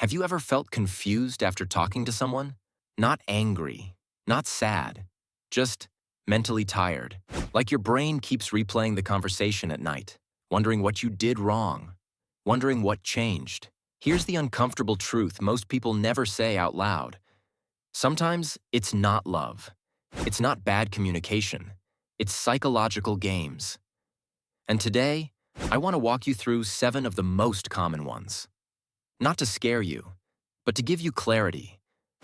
Have you ever felt confused after talking to someone? Not angry, not sad, just mentally tired. Like your brain keeps replaying the conversation at night, wondering what you did wrong, wondering what changed. Here's the uncomfortable truth most people never say out loud. Sometimes it's not love. It's not bad communication. It's psychological games. And today, I want to walk you through 7 of the most common ones. Not to scare you, but to give you clarity.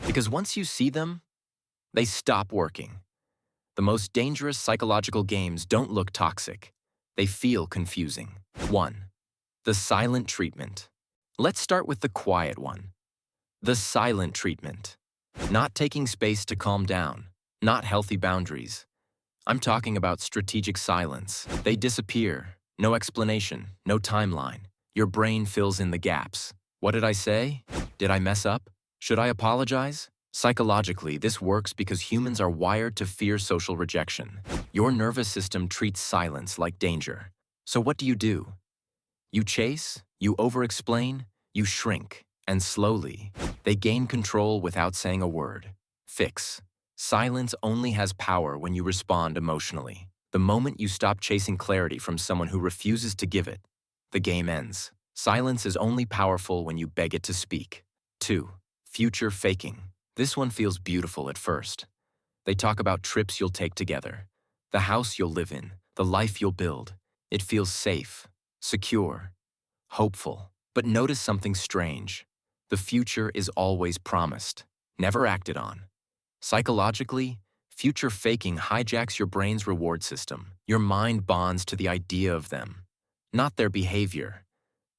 Because once you see them, they stop working. The most dangerous psychological games don't look toxic. They feel confusing. 1. The silent treatment. Let's start with the quiet one. The silent treatment. Not taking space to calm down. Not healthy boundaries. I'm talking about strategic silence. They disappear. No explanation, no timeline. Your brain fills in the gaps. What did I say? Did I mess up? Should I apologize? Psychologically, this works because humans are wired to fear social rejection. Your nervous system treats silence like danger. So what do? You chase, you over-explain, you shrink, and slowly, they gain control without saying a word. Fix. Silence only has power when you respond emotionally. The moment you stop chasing clarity from someone who refuses to give it, the game ends. Silence is only powerful when you beg it to speak. 2. Future faking. This one feels beautiful at first. They talk about trips you'll take together, the house you'll live in, the life you'll build. It feels safe, secure, hopeful. But notice something strange. The future is always promised, never acted on. Psychologically, future faking hijacks your brain's reward system. Your mind bonds to the idea of them, not their behavior.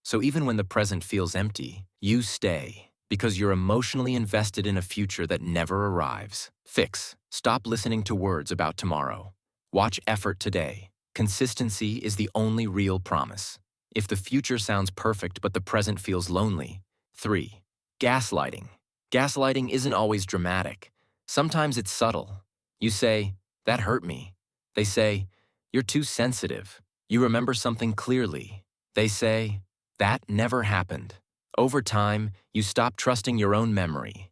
So even when the present feels empty, you stay because you're emotionally invested in a future that never arrives. Fix. Stop listening to words about tomorrow. Watch effort today. Consistency is the only real promise. If the future sounds perfect but the present feels lonely. 3. Gaslighting. Gaslighting isn't always dramatic. Sometimes it's subtle. You say, "That hurt me." They say, "You're too sensitive." You remember something clearly. They say, "That never happened." Over time, you stop trusting your own memory.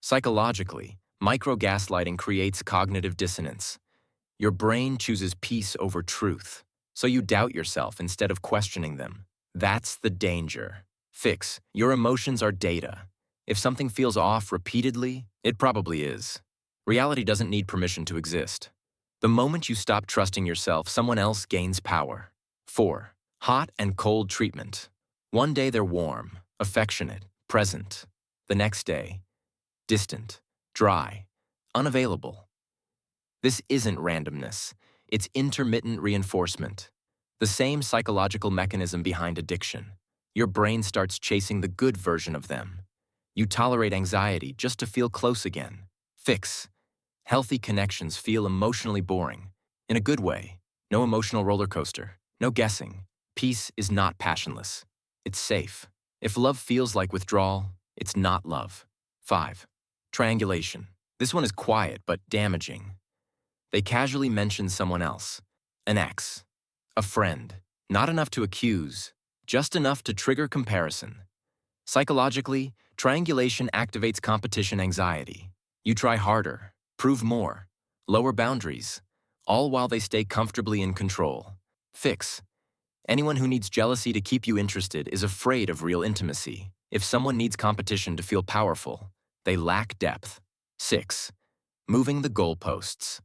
Psychologically, micro-gaslighting creates cognitive dissonance. Your brain chooses peace over truth, so you doubt yourself instead of questioning them. That's the danger. Fix. Your emotions are data. If something feels off repeatedly, it probably is. Reality doesn't need permission to exist. The moment you stop trusting yourself, someone else gains power. 4. Hot and cold treatment. One day they're warm, affectionate, present. The next day, distant, dry, unavailable. This isn't randomness. It's intermittent reinforcement. The same psychological mechanism behind addiction. Your brain starts chasing the good version of them. You tolerate anxiety just to feel close again. Fix. Healthy connections feel emotionally boring. In a good way. No emotional roller coaster. No guessing. Peace is not passionless. It's safe. If love feels like withdrawal, it's not love. 5. Triangulation. This one is quiet but damaging. They casually mention someone else. An ex. A friend. Not enough to accuse, just enough to trigger comparison. Psychologically, triangulation activates competition anxiety. You try harder, prove more, lower boundaries, all while they stay comfortably in control. Fix. Anyone who needs jealousy to keep you interested is afraid of real intimacy. If someone needs competition to feel powerful, they lack depth. 6. Moving the goalposts.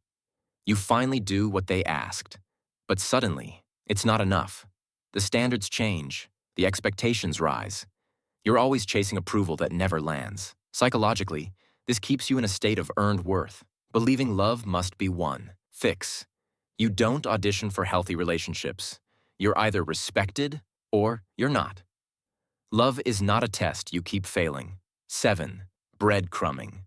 You finally do what they asked, but suddenly, it's not enough. The standards change, the expectations rise. You're always chasing approval that never lands. Psychologically, this keeps you in a state of earned worth, believing love must be won. Fix. You don't audition for healthy relationships. You're either respected or you're not. Love is not a test you keep failing. 7. Breadcrumbing.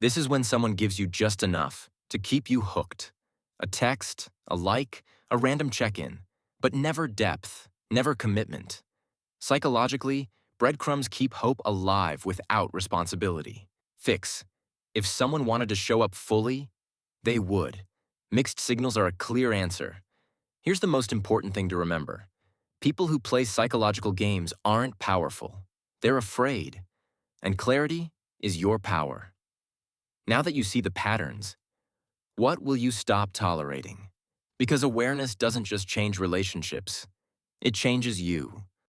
This is when someone gives you just enough to keep you hooked. A text, a like, a random check-in, but never depth, never commitment. Psychologically, breadcrumbs keep hope alive without responsibility. Fix. If someone wanted to show up fully, they would. Mixed signals are a clear answer. Here's the most important thing to remember. People who play psychological games aren't powerful. They're afraid. And clarity is your power. Now that you see the patterns, what will you stop tolerating? Because awareness doesn't just change relationships, it changes you.